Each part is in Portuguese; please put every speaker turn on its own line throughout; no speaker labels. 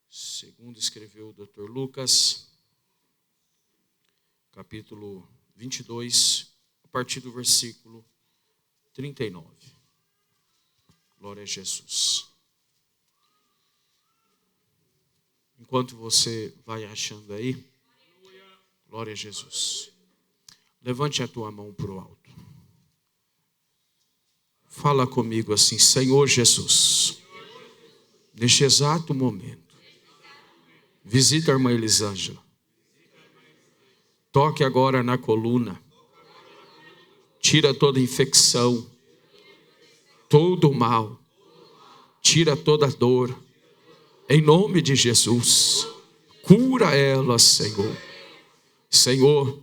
Segundo escreveu o Dr. Lucas, capítulo 22, a partir do versículo 39. Glória a Jesus. Enquanto você vai achando aí, glória a Jesus. Levante a tua mão para o alto. Fala comigo assim: Senhor Jesus, neste exato momento, visita a irmã Elisângela. Toque agora na coluna. Tira toda infecção, todo mal. Tira toda dor. Em nome de Jesus, cura ela, Senhor. Senhor,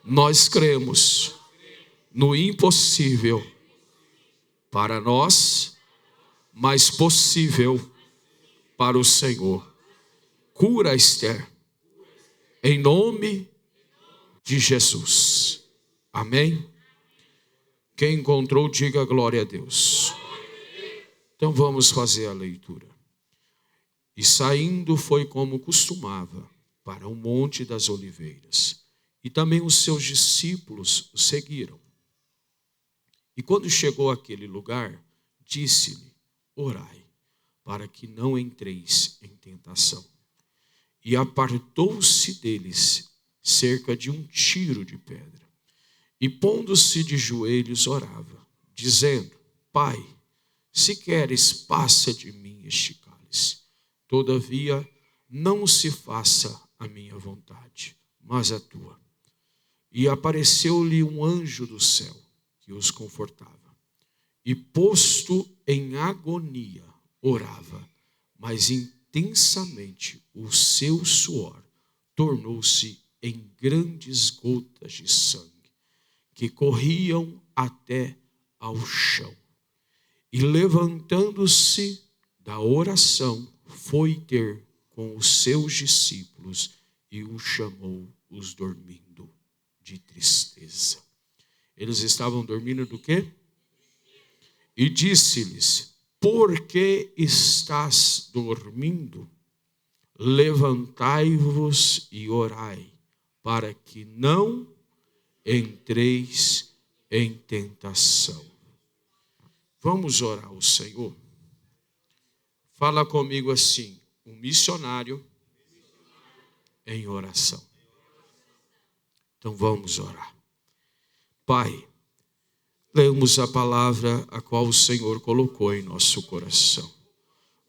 nós cremos no impossível para nós, mas possível para o Senhor. Cura Esther, em nome de Jesus. Amém? Quem encontrou, diga glória a Deus. Então vamos fazer a leitura. E saindo foi como costumava para o Monte das Oliveiras. E também os seus discípulos o seguiram. E quando chegou àquele lugar, disse-lhe: orai, para que não entreis em tentação. E apartou-se deles cerca de 1 tiro de pedra. E pondo-se de joelhos, orava, dizendo: Pai, se queres, passa de mim este cálice. Todavia, não se faça a minha vontade, mas a tua. E apareceu-lhe um anjo do céu, que os confortava. E posto em agonia, orava, mas intensamente o seu suor tornou-se em grandes gotas de sangue, que corriam até ao chão. E levantando-se da oração, foi ter com os seus discípulos e os chamou, os dormindo de tristeza. Eles estavam dormindo do quê? E disse-lhes: por que estás dormindo? Levantai-vos e orai, para que não entreis em tentação. Vamos orar ao Senhor? Fala comigo assim: um missionário em oração. Então vamos orar. Pai, lemos a palavra a qual o Senhor colocou em nosso coração.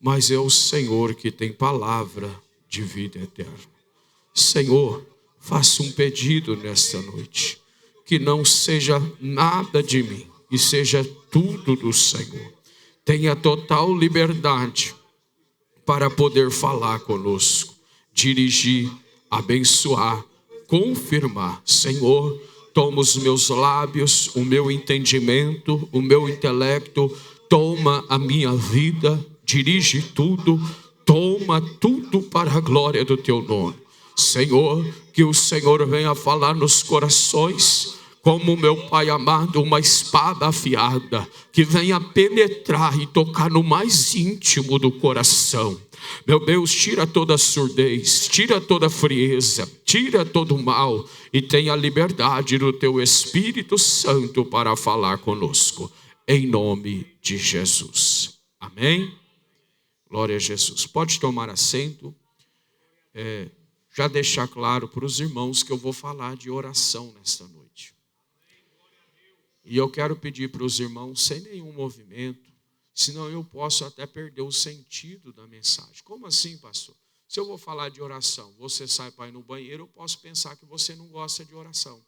Mas é o Senhor que tem palavra de vida eterna. Senhor, faça um pedido nesta noite. Que não seja nada de mim, e seja tudo do Senhor. Tenha total liberdade para poder falar conosco, dirigir, abençoar, confirmar. Senhor, toma os meus lábios, o meu entendimento, o meu intelecto, toma a minha vida, dirige tudo, toma tudo para a glória do teu nome. Senhor, que o Senhor venha falar nos corações, como meu Pai amado, uma espada afiada, que venha penetrar e tocar no mais íntimo do coração. Meu Deus, tira toda surdez, tira toda frieza, tira todo mal e tenha liberdade do teu Espírito Santo para falar conosco, em nome de Jesus. Amém? Glória a Jesus. Pode tomar assento. Já deixar claro para os irmãos que eu vou falar de oração nesta noite. E eu quero pedir para os irmãos, sem nenhum movimento, senão eu posso até perder o sentido da mensagem. Como assim, pastor? Se eu vou falar de oração, você sai para ir no banheiro, eu posso pensar que você não gosta de oração.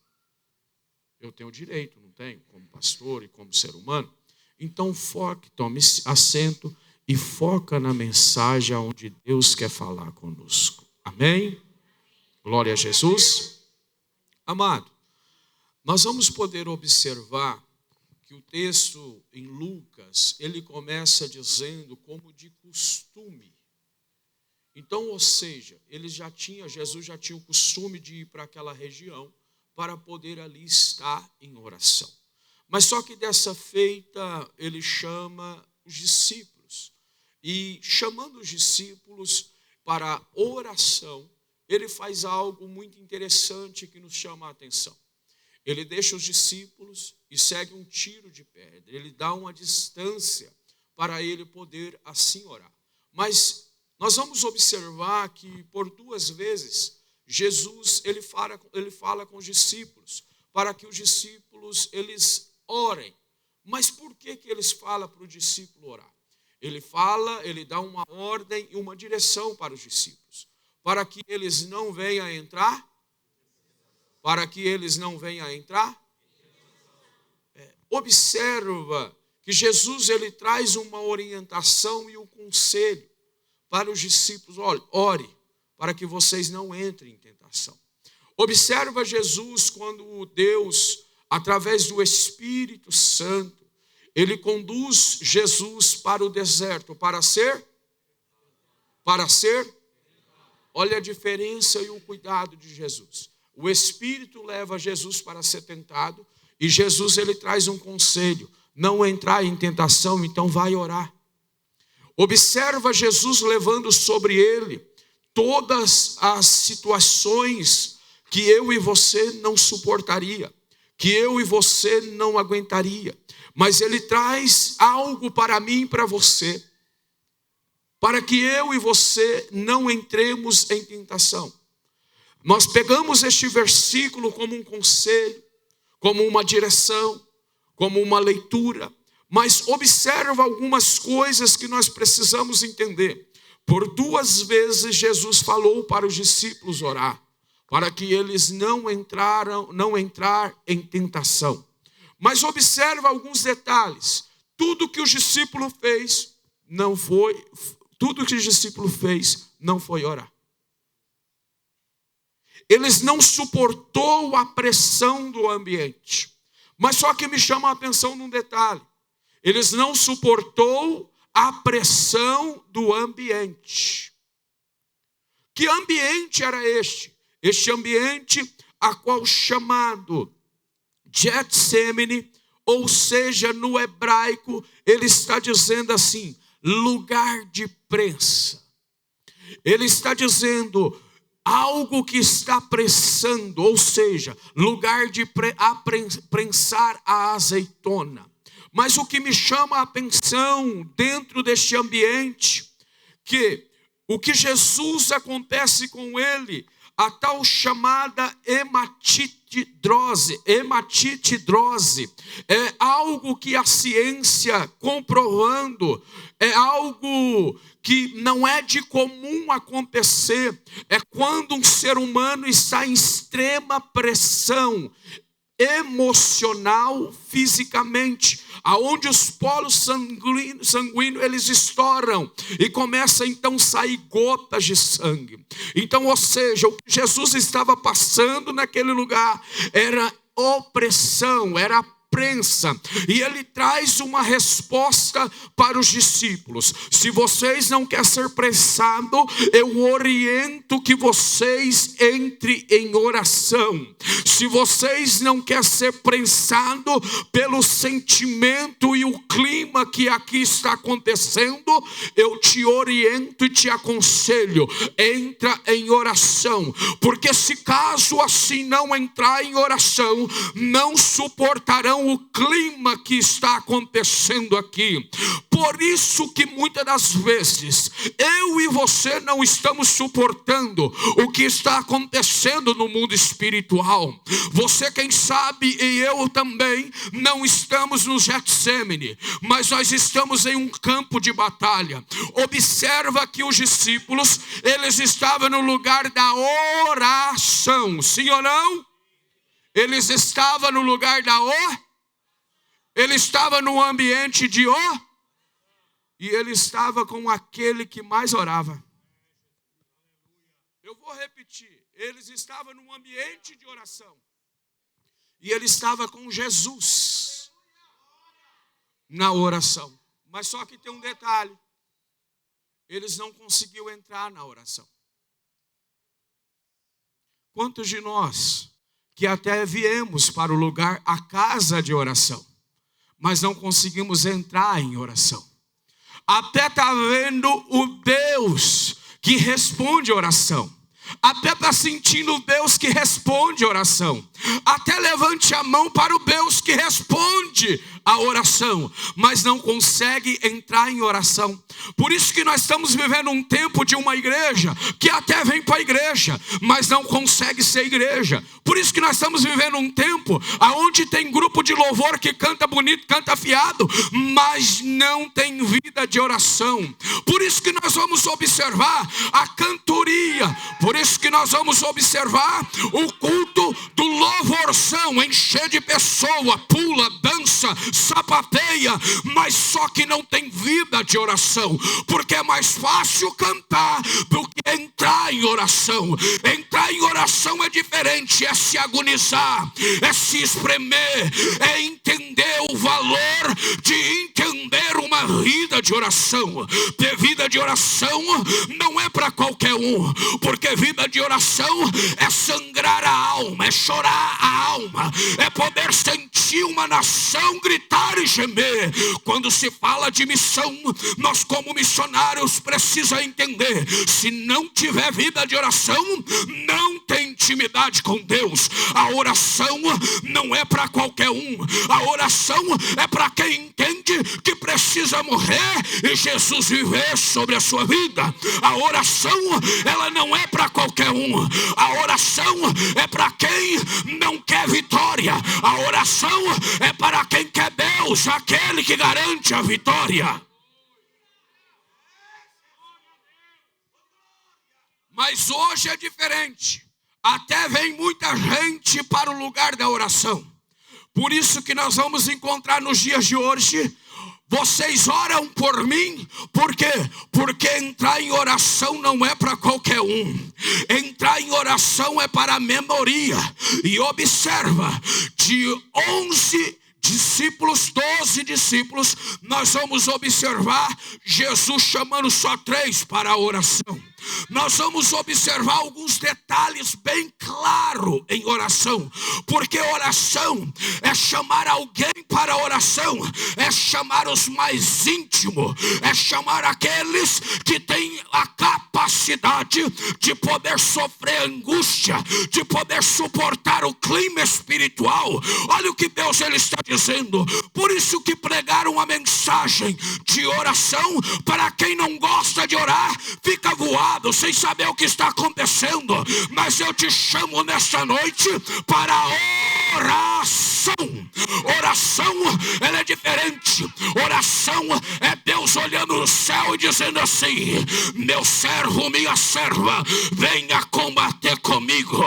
Eu tenho direito, não tenho? Como pastor e como ser humano. Então foque, tome assento e foca na mensagem onde Deus quer falar conosco. Amém? Glória a Jesus. Amado, nós vamos poder observar que o texto em Lucas, ele começa dizendo como de costume. Então, ou seja, Jesus já tinha o costume de ir para aquela região para poder ali estar em oração. Mas só que dessa feita, ele chama os discípulos. e chamando os discípulos para a oração, ele faz algo muito interessante que nos chama a atenção. Ele deixa os discípulos e segue um tiro de pedra. Ele dá uma distância para ele poder assim orar. Mas nós vamos observar que por 2 vezes Jesus ele fala com os discípulos para que os discípulos eles orem. Mas por que eles falam para o discípulo orar? Ele dá uma ordem e uma direção para os discípulos, para que eles não venham a entrar. Para que eles não venham a entrar. Observa que Jesus ele traz uma orientação e um conselho para os discípulos. Olha, ore para que vocês não entrem em tentação. Observa Jesus quando Deus, através do Espírito Santo, ele conduz Jesus para o deserto, para ser, olha a diferença e o cuidado de Jesus. O Espírito leva Jesus para ser tentado e Jesus ele traz um conselho, não entrar em tentação, então vai orar. Observa Jesus levando sobre ele todas as situações que eu e você não suportaria, que eu e você não aguentaria, mas ele traz algo para mim e para você, para que eu e você não entremos em tentação. Nós pegamos este versículo como um conselho, como uma direção, como uma leitura, mas observa algumas coisas que nós precisamos entender. Por 2 vezes Jesus falou para os discípulos orar, para que eles não entrar em tentação. Mas observa alguns detalhes. Tudo que o discípulo fez não foi orar. Eles não suportou a pressão do ambiente. Mas só que me chama a atenção num detalhe. Eles não suportou a pressão do ambiente. Que ambiente era este? Este ambiente a qual chamado Getsemane, ou seja, no hebraico, ele está dizendo assim, lugar de prensa. Ele está dizendo algo que está prensando, ou seja, lugar de prensar a azeitona. Mas o que me chama a atenção dentro deste ambiente, que o que Jesus acontece com ele, a tal chamada hematidrose, é algo que a ciência comprovando, é algo que não é de comum acontecer, é quando um ser humano está em extrema pressão emocional, fisicamente, aonde os polos sanguíneos eles estouram e começa então a sair gotas de sangue. Então, ou seja, o que Jesus estava passando naquele lugar era opressão, era prensa, e ele traz uma resposta para os discípulos. Se vocês não querem ser pressados, eu oriento que vocês entrem em oração. Se vocês não querem ser pressados pelo sentimento e o clima que aqui está acontecendo, eu te oriento e te aconselho, entra em oração, porque se caso assim não entrar em oração, não suportarão o clima que está acontecendo aqui. Por isso que muitas das vezes eu e você não estamos suportando o que está acontecendo no mundo espiritual. Você, quem sabe, e eu também não estamos no Getsemane, mas nós estamos em um campo de batalha. Observa que os discípulos, eles estavam no lugar da oração, sim ou não? Eles estavam no lugar da ele estava no ambiente de e ele estava com aquele que mais orava. Eu vou repetir, eles estavam num ambiente de oração. E ele estava com Jesus na oração. Mas só que tem um detalhe, eles não conseguiram entrar na oração. Quantos de nós que até viemos para o lugar, a casa de oração, mas não conseguimos entrar em oração? até está vendo o Deus que responde a oração. Até está sentindo o Deus que responde a oração. Até levante a mão para o Deus que responde a oração, mas não consegue entrar em oração. Por isso que nós estamos vivendo um tempo de uma igreja que até vem para a igreja, mas não consegue ser igreja. Por isso que nós estamos vivendo um tempo onde tem grupo de louvor que canta bonito, canta afiado, mas não tem vida de oração. Por isso que nós vamos observar a cantoria. Por isso que nós vamos observar o culto do louvorzão, encher de pessoa, pula, dança, sapateia, mas só que não tem vida de oração, porque é mais fácil cantar do que entrar em oração. Entrar em oração é diferente, é se agonizar, é se espremer, é entender o valor de entender uma vida de oração. Ter vida de oração não é para qualquer um, porque vida de oração é sangrar a alma, é chorar a alma, é poder sentir uma nação gritar e gemer. Quando se fala de missão, nós como missionários precisamos entender, se não tiver vida de oração, não tem intimidade com Deus. A oração não é para qualquer um, a oração é para quem entende que precisa morrer e Jesus viver sobre a sua vida. A oração, ela não é para qualquer um, a oração é para quem não quer vitória, a oração é para quem quer Deus, aquele que garante a vitória. Mas hoje é diferente, até vem muita gente para o lugar da oração. Por isso que nós vamos encontrar nos dias de hoje, vocês oram por mim, por quê? Porque entrar em oração não é para qualquer um. Entrar em oração é para a memoria. E observa, de 11 discípulos, 12 discípulos, nós vamos observar Jesus chamando só 3 para a oração. Nós vamos observar alguns detalhes bem claros em oração, porque oração é chamar alguém para a oração, é chamar os mais íntimos, é chamar aqueles que têm a capacidade de poder sofrer angústia, de poder suportar o clima espiritual. Olha o que Deus ele está dizendo. Por isso que pregaram uma mensagem de oração para quem não gosta de orar, fica voado sem saber o que está acontecendo, mas eu te chamo nesta noite para oração. Oração, ela é diferente. Oração é Deus olhando no céu e dizendo assim: meu servo, minha serva, venha combater comigo,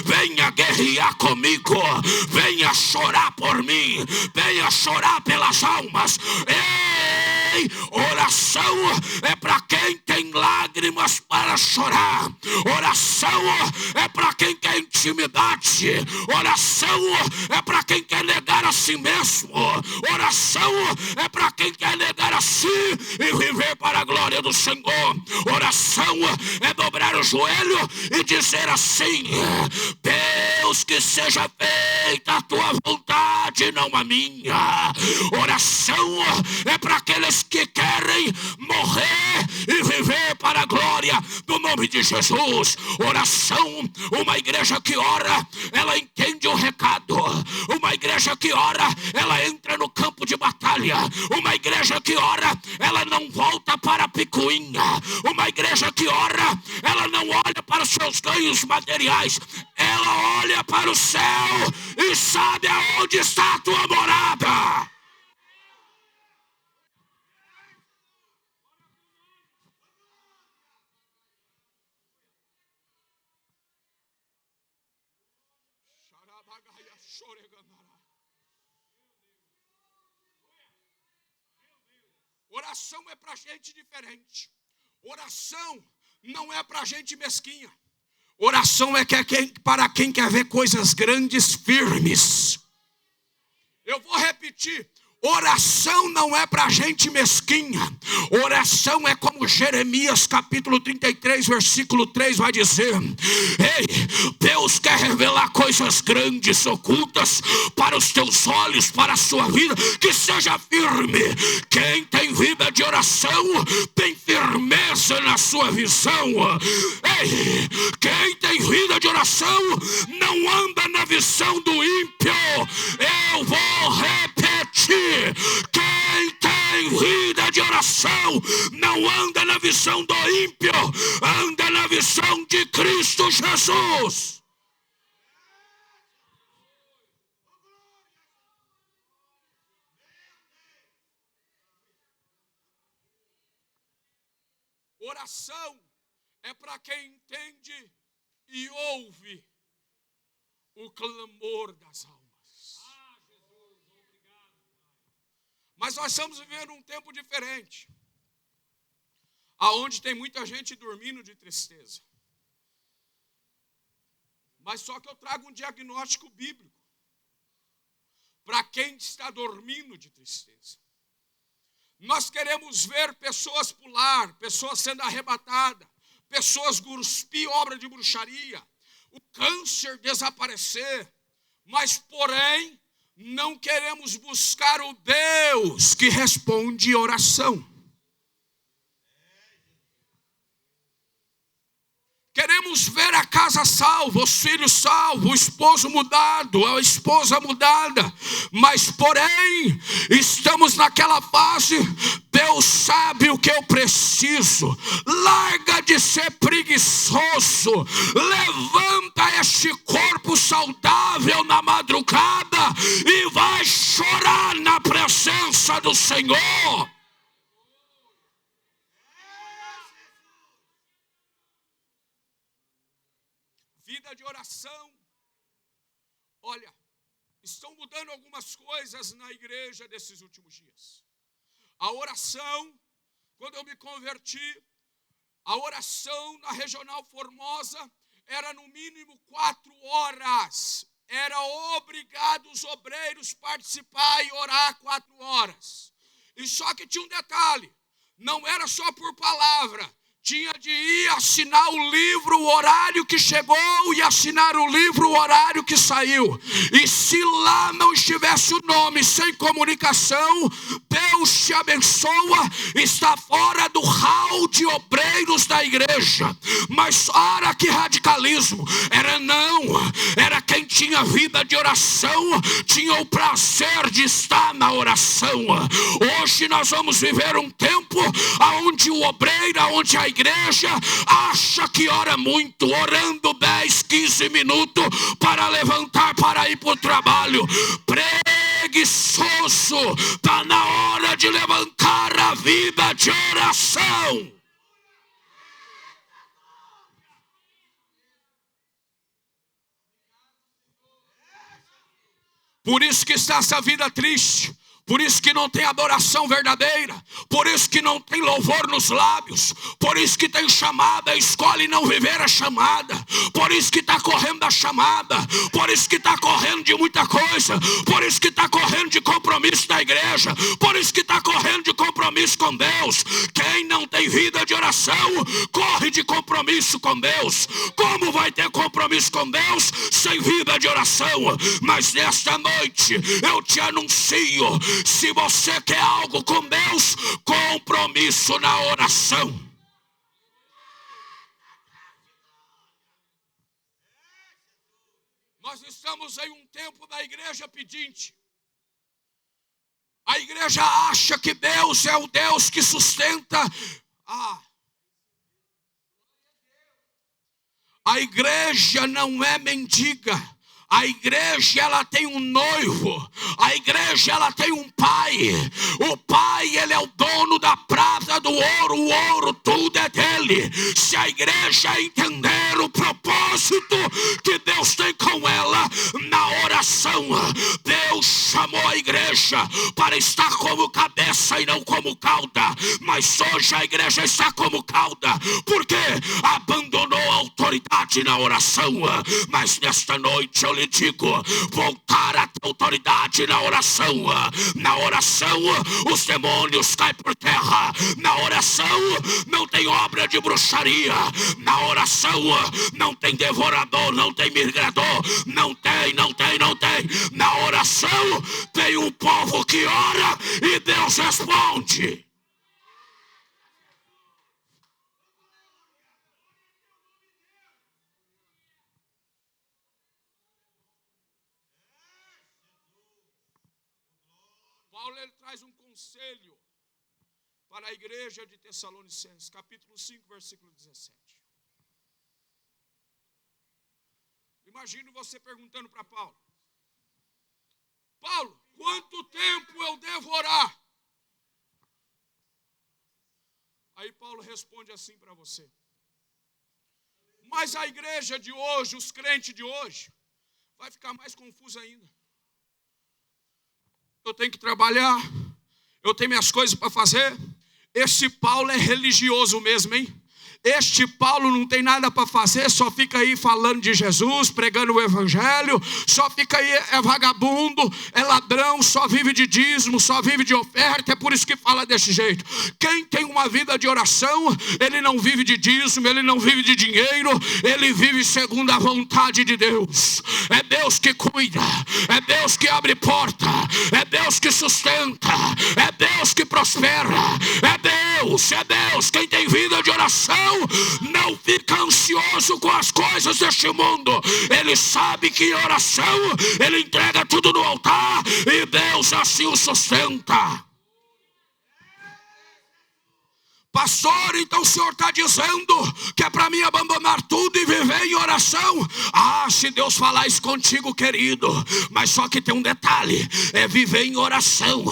venha guerrear comigo, venha chorar por mim, venha chorar pelas almas. Ei, oração é para quem tem lágrimas para chorar. Oração é para quem quer intimidade. Oração é para quem quer negar a si mesmo. Oração é para quem quer negar a si e viver para a glória do Senhor. Oração é dobrar o joelho e dizer assim: Deus, que seja feita a tua vontade, não a minha. Oração é para aqueles que querem morrer e viver para a glória do nome de Jesus. Oração, uma igreja que ora, ela entende o recado. Uma igreja que ora, ela entra no campo de batalha. Uma igreja que ora, ela não volta para a picuinha. Uma igreja que ora, ela não olha para os seus ganhos materiais. Ela olha para o céu e sabe aonde está a tua morada. Oração é para gente diferente. Oração não é para gente mesquinha. Oração é para quem quer ver coisas grandes, firmes. Eu vou repetir. Oração não é para gente mesquinha. Oração é como Jeremias capítulo 33, versículo 3 vai dizer: ei, Deus quer revelar coisas grandes, ocultas para os teus olhos, para a sua vida, que seja firme. Quem tem vida de oração tem firmeza na sua visão. Ei, quem tem vida de oração não anda na visão do ímpio. Eu vou repetir: quem tem vida de oração não anda na visão do ímpio, anda na visão de Cristo Jesus. Oração é para quem entende e ouve o clamor das almas. Mas nós estamos vivendo um tempo diferente, aonde tem muita gente dormindo de tristeza. Mas só que eu trago um diagnóstico bíblico para quem está dormindo de tristeza. Nós queremos ver pessoas pular, pessoas sendo arrebatadas, pessoas cuspir obra de bruxaria, o câncer desaparecer, mas porém não queremos buscar o Deus que responde oração. Queremos ver a casa salva, os filhos salvos, o esposo mudado, a esposa mudada. Mas porém, estamos naquela fase: Deus sabe o que eu preciso. Larga de ser preguiçoso. Levanta este corpo saudável na madrugada e vai chorar na presença do Senhor. Vida de oração. Olha, estão mudando algumas coisas na igreja desses últimos dias. A oração, quando eu me converti, a oração na Regional Formosa era no mínimo 4 horas. Era obrigado os obreiros participar e orar 4 horas. E só que tinha um detalhe: não era só por palavra. Tinha de ir assinar o livro, o horário que chegou, e assinar o livro, o horário que saiu. E se lá não estivesse o nome, sem comunicação, Deus te abençoa, está fora do hall de obreiros da igreja. Mas ora que radicalismo! Era quem tinha vida de oração, tinha o prazer de estar na oração. Hoje nós vamos viver um tempo onde o obreiro, onde a igreja acha que ora muito, orando 10, 15 minutos para levantar, para ir para o trabalho. Preguiçoso, está na hora de levantar a vida de oração. Por isso que está essa vida triste. Por isso que não tem adoração verdadeira. Por isso que não tem louvor nos lábios. Por isso que tem chamada, escolhe não viver a chamada. Por isso que está correndo da chamada. Por isso que está correndo de muita coisa. Por isso que está correndo de compromisso da igreja. Por isso que está correndo de compromisso com Deus. Quem não tem vida de oração, corre de compromisso com Deus. Como vai ter compromisso com Deus sem vida de oração? Mas nesta noite eu te anuncio: se você quer algo com Deus, compromisso na oração. Nós estamos em um tempo da igreja pedinte. A igreja acha que Deus é o Deus que sustenta. A igreja não é mendiga. A igreja, ela tem um noivo. A igreja, ela tem um pai. O pai, ele é o dono da prata, do ouro. O ouro tudo tudo é dele. Se a igreja entender o propósito que Deus tem com ela, na oração, Deus chamou a igreja para estar como cabeça e não como cauda. Mas hoje a igreja está como cauda, porque abandonou a autoridade na oração. Mas nesta noite eu lhe digo, voltar a ter autoridade na oração. Na oração os demônios caem por terra. Na oração não tem obra de bruxaria. Na oração não tem devorador, não tem migrador. Não tem. Na oração tem um povo que ora e Deus responde. Paulo ele traz um conselho para a igreja de Tessalonicenses, capítulo 5, versículo 17. Imagine você perguntando para Paulo: Paulo, quanto tempo eu devo orar? Aí Paulo responde assim para você: mas a igreja de hoje, os crentes de hoje, vai ficar mais confusa ainda. Eu tenho que trabalhar, eu tenho minhas coisas para fazer. Esse Paulo é religioso mesmo, hein? Este Paulo não tem nada para fazer, só fica aí falando de Jesus, pregando o evangelho, só fica aí, é vagabundo, é ladrão, só vive de dízimo, só vive de oferta. É por isso que fala desse jeito. Quem tem uma vida de oração, ele não vive de dízimo, ele não vive de dinheiro, ele vive segundo a vontade de Deus. É Deus que cuida, é Deus que abre porta, é Deus que sustenta, é Deus que prospera, é Deus. Quem tem vida de oração não fica ansioso com as coisas deste mundo. Ele sabe que em oração ele entrega tudo no altar e Deus assim o sustenta. Pastor, então o senhor está dizendo que é para mim abandonar tudo e viver em oração? Ah, se Deus falar isso contigo, querido, mas só que tem um detalhe: é viver em oração,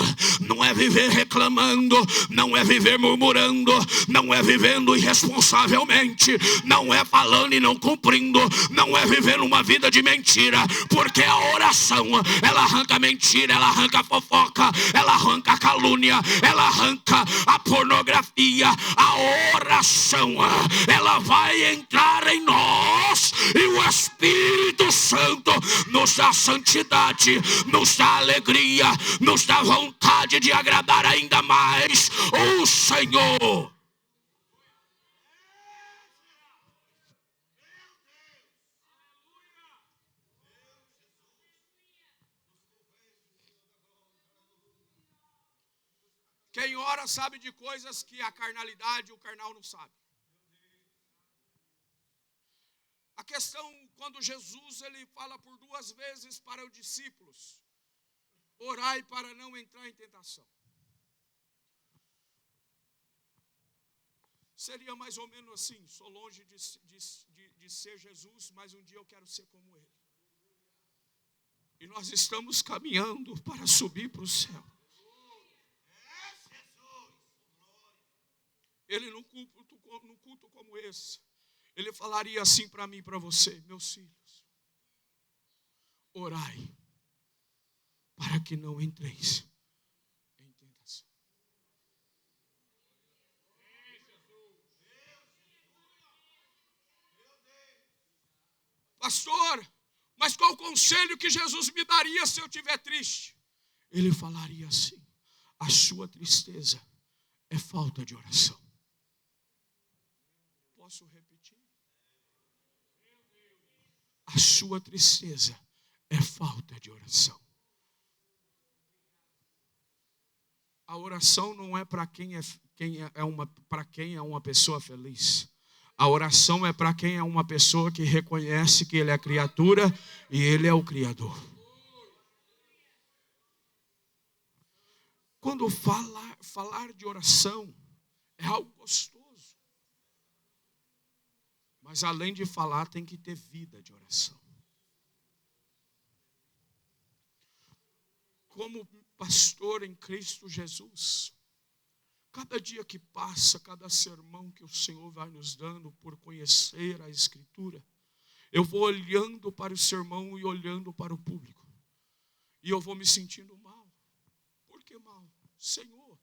não é viver reclamando, não é viver murmurando, não é vivendo irresponsavelmente, não é falando e não cumprindo, não é vivendo uma vida de mentira, porque a oração, ela arranca mentira, ela arranca fofoca, ela arranca calúnia, ela arranca a pornografia. A oração, ela vai entrar em nós e o Espírito Santo nos dá santidade, nos dá alegria, nos dá vontade de agradar ainda mais o Senhor. Quem ora sabe de coisas que a carnalidade, o carnal não sabe. A questão, quando Jesus ele fala por 2 vezes para os discípulos: orai para não entrar em tentação. Seria mais ou menos assim: sou longe de ser Jesus, mas um dia eu quero ser como Ele. E nós estamos caminhando para subir para o céu. Ele num culto como esse, ele falaria assim para mim e para você: meus filhos, orai para que não entreis em tentação. Pastor, mas qual o conselho que Jesus me daria se eu estiver triste? Ele falaria assim: a sua tristeza é falta de oração. Posso repetir? A sua tristeza é falta de oração. A oração não é para quem é uma pessoa feliz. A oração é para quem é uma pessoa que reconhece que ele é criatura e ele é o Criador. Quando falar de oração é algo gostoso. Mas além de falar, tem que ter vida de oração. Como pastor em Cristo Jesus, Cada dia que passa, cada sermão que o Senhor vai nos dando por conhecer a Escritura, eu vou olhando para o sermão e olhando para o público. E eu vou me sentindo mal. Por que mal? Senhor,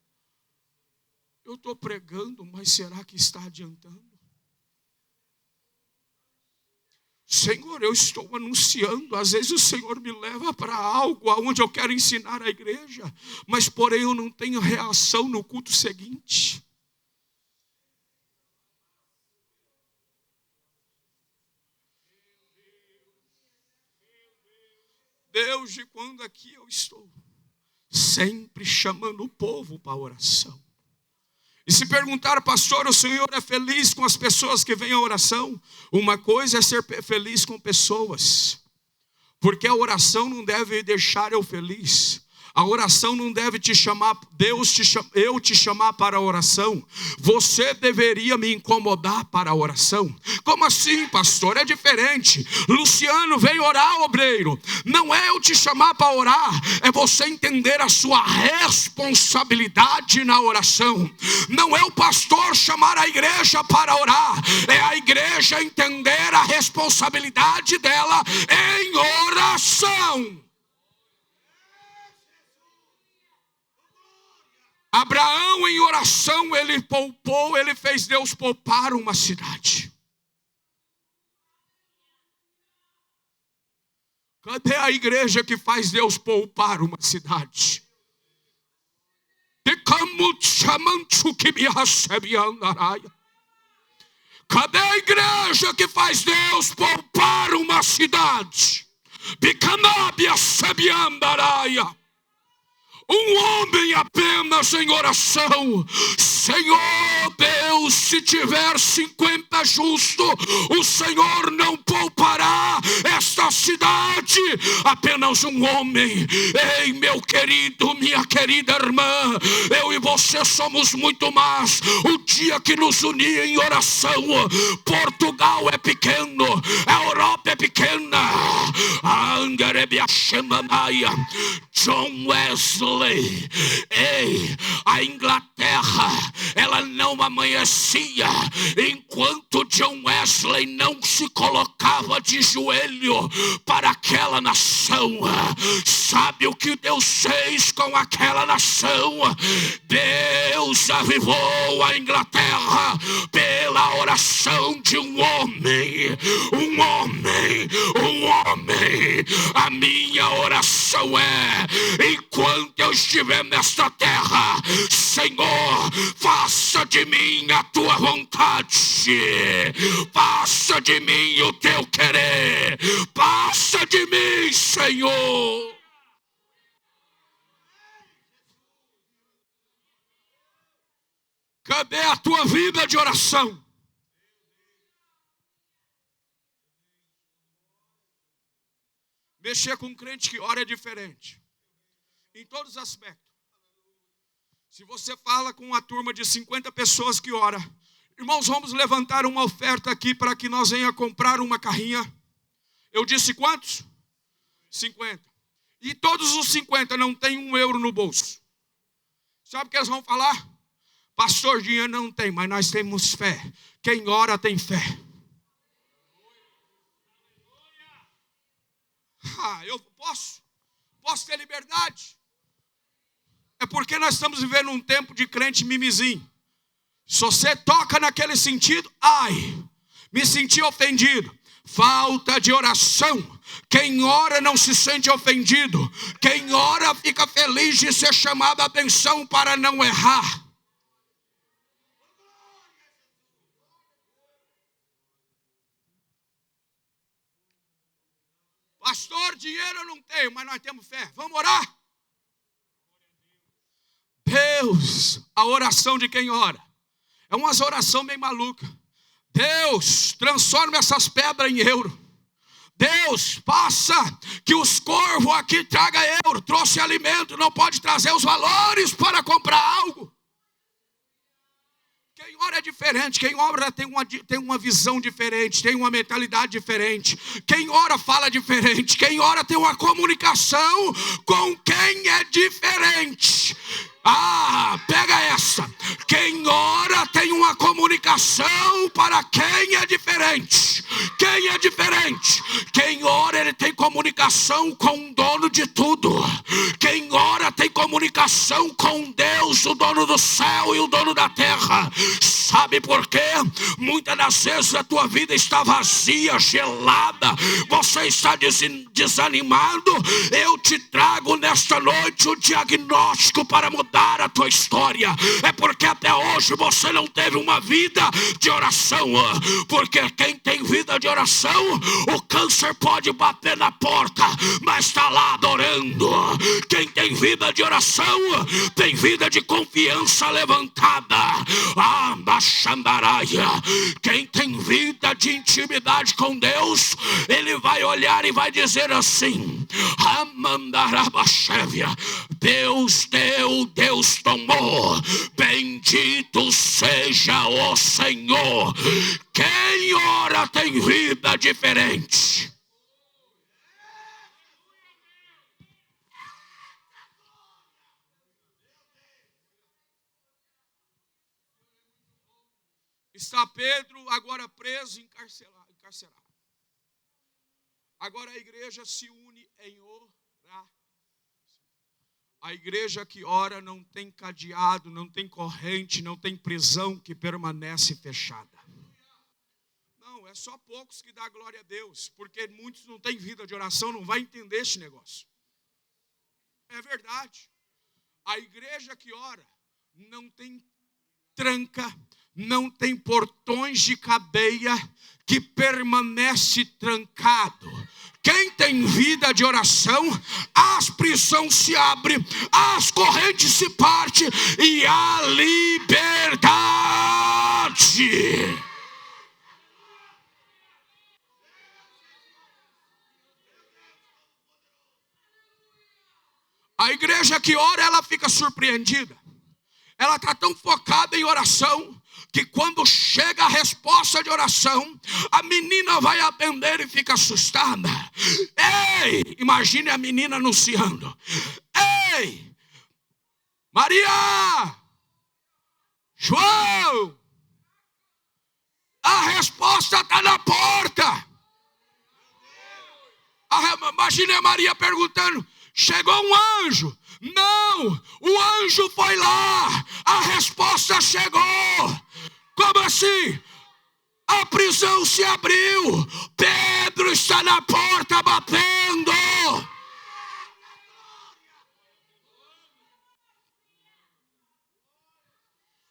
eu estou pregando, mas será que está adiantando? Senhor, eu estou anunciando, às vezes o Senhor me leva para algo aonde eu quero ensinar a igreja, mas porém eu não tenho reação no culto seguinte. Desde quando aqui eu estou sempre chamando o povo para a oração. E se perguntar, pastor, o Senhor é feliz com as pessoas que vêm à oração? Uma coisa é ser feliz com pessoas, porque a oração não deve deixar eu feliz. A oração não deve te chamar, eu te chamar para a oração. Você deveria me incomodar para a oração. Como assim, pastor? É diferente. Luciano veio orar, obreiro. Não é eu te chamar para orar, é você entender a sua responsabilidade na oração. Não é o pastor chamar a igreja para orar, é a igreja entender a responsabilidade dela em oração. Abraão em oração, ele fez Deus poupar uma cidade. Cadê a igreja que faz Deus poupar uma cidade? Cadê a igreja que faz Deus poupar uma cidade? Um homem apenas em oração. Senhor Deus, se tiver 50 justos, o Senhor não poupará esta cidade. Apenas um homem. Ei, meu querido, minha querida irmã, eu e você somos muito mais. O dia que nos unir em oração, Portugal é pequeno, a Europa é pequena. John Wesley, ei, a Inglaterra, ela não amanhecia enquanto John Wesley não se colocava de joelho para aquela nação. Sabe o que Deus fez com aquela nação? Deus avivou a Inglaterra pela oração de um homem. A minha oração é: enquanto eu estiver nesta terra, Senhor, faça de mim a tua vontade, faça de mim o teu querer, passa de mim, Senhor. Cadê a tua vida de oração? Mexer com um crente que ora é diferente, em todos os aspectos. Se você fala com uma turma de 50 pessoas que ora, irmãos, vamos levantar uma oferta aqui para que nós venha comprar uma carrinha. Eu disse quantos? 50. E todos os 50 não tem €1 no bolso. Sabe o que eles vão falar? Pastor, dinheiro não tem, mas nós temos fé. Quem ora tem fé. Eu posso ter liberdade. É porque nós estamos vivendo um tempo de crente mimizinho. Se você toca naquele sentido, me senti ofendido. Falta de oração. Quem ora não se sente ofendido. Quem ora fica feliz de ser chamado a atenção para não errar. Pastor, dinheiro eu não tenho, mas nós temos fé. Vamos orar? Deus, a oração de quem ora é uma oração bem maluca. Deus, transforma essas pedras em euro. Deus, passa que os corvos aqui tragam euro. Trouxe alimento, não pode trazer os valores para comprar algo. Quem ora é diferente, quem ora tem uma visão diferente, tem uma mentalidade diferente. Quem ora fala diferente, quem ora tem uma comunicação com quem é diferente. Pega essa. Quem ora tem uma comunicação para quem é diferente. Quem é diferente? Quem ora, ele tem comunicação com o dono de tudo. Quem ora tem comunicação com Deus, o dono do céu e o dono da terra. Sabe por quê? Muitas das vezes a tua vida está vazia, gelada, você está desanimado. Eu te trago nesta noite o diagnóstico para mudar a tua história. É porque até hoje você não teve uma vida de oração. Porque quem tem vida de oração, o câncer pode bater na porta, mas está lá adorando. Quem tem vida de oração, tem vida de confiança levantada. Quem tem vida de intimidade com Deus, ele vai olhar e vai dizer assim: Deus deu, Deus tomou, bendito seja o Senhor. Quem ora tem vida diferente. Está Pedro agora preso, encarcerado. Agora a igreja se une em oração. A igreja que ora não tem cadeado, não tem corrente, não tem prisão que permanece fechada. Não, é só poucos que dá glória a Deus, porque muitos não têm vida de oração, não vai entender esse negócio. É verdade. A igreja que ora não tem tranca, não tem portões de cadeia que permanece trancado. Quem tem vida de oração, as prisões se abrem, as correntes se partem e há liberdade. A igreja que ora, ela fica surpreendida. Ela está tão focada em oração que quando chega a resposta de oração, a menina vai atender e fica assustada. Ei, imagine a menina anunciando: ei, Maria, João, a resposta está na porta. Imagine a Maria perguntando: chegou um anjo? Não, o anjo foi lá, a resposta chegou. Como assim? A prisão se abriu, Pedro está na porta batendo.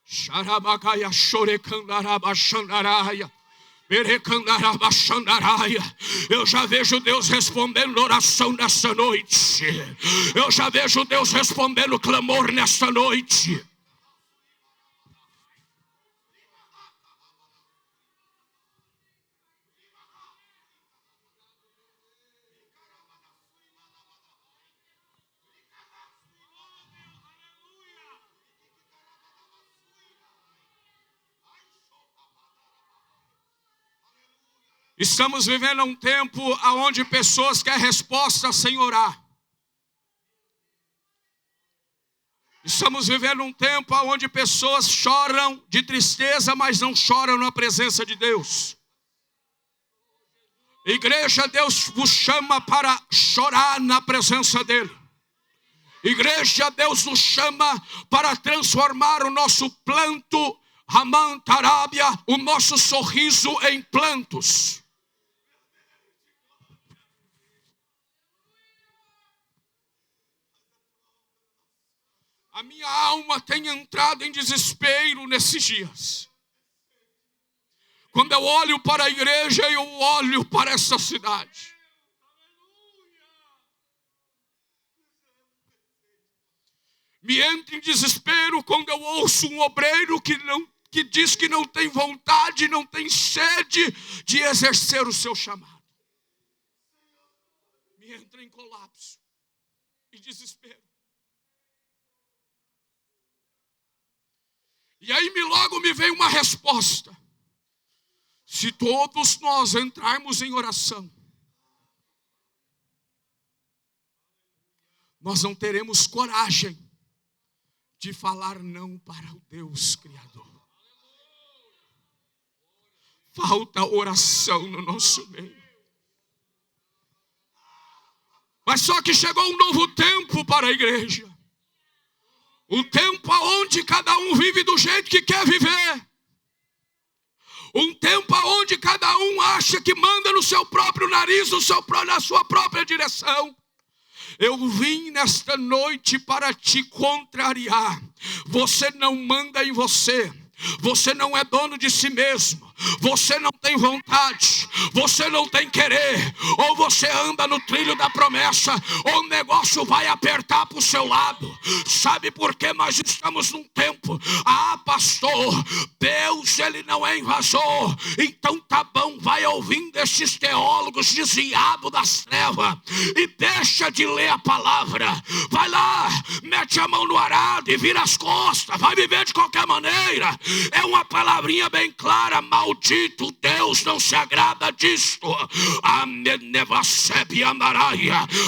Xarabagaia chorecandarabachandaraia. Eu já vejo Deus respondendo oração nessa noite. Eu já vejo Deus respondendo clamor nessa noite. Estamos vivendo um tempo onde pessoas querem resposta sem orar. Estamos vivendo um tempo onde pessoas choram de tristeza, mas não choram na presença de Deus. Igreja, Deus vos chama para chorar na presença dEle. Igreja, Deus nos chama para transformar o nosso planto, Ramantarábia, o nosso sorriso em plantos. A minha alma tem entrado em desespero nesses dias. Quando eu olho para a igreja, eu olho para essa cidade. Me entra em desespero quando eu ouço um obreiro que diz que não tem vontade, não tem sede de exercer o seu chamado. Me entra em colapso e desespero. E aí logo me vem uma resposta. Se todos nós entrarmos em oração, nós não teremos coragem de falar não para o Deus Criador. Falta oração no nosso meio. Mas só que chegou um novo tempo para a igreja. Um tempo onde cada um vive do jeito que quer viver. Um tempo onde cada um acha que manda no seu próprio nariz, na sua própria direção. Eu vim nesta noite para te contrariar. Você não manda em você. Você não é dono de si mesmo. Você não tem vontade. Você não tem querer. Ou você anda no trilho da promessa, ou o negócio vai apertar para o seu lado. Sabe por que nós estamos num tempo? Ah, pastor, Deus, ele não é invasor. Então tá bom, vai ouvindo esses teólogos desviados das trevas e deixa de ler a palavra. Vai lá, mete a mão no arado e vira as costas. Vai viver de qualquer maneira. É uma palavrinha bem clara. Maldito Deus, não se agrada disto.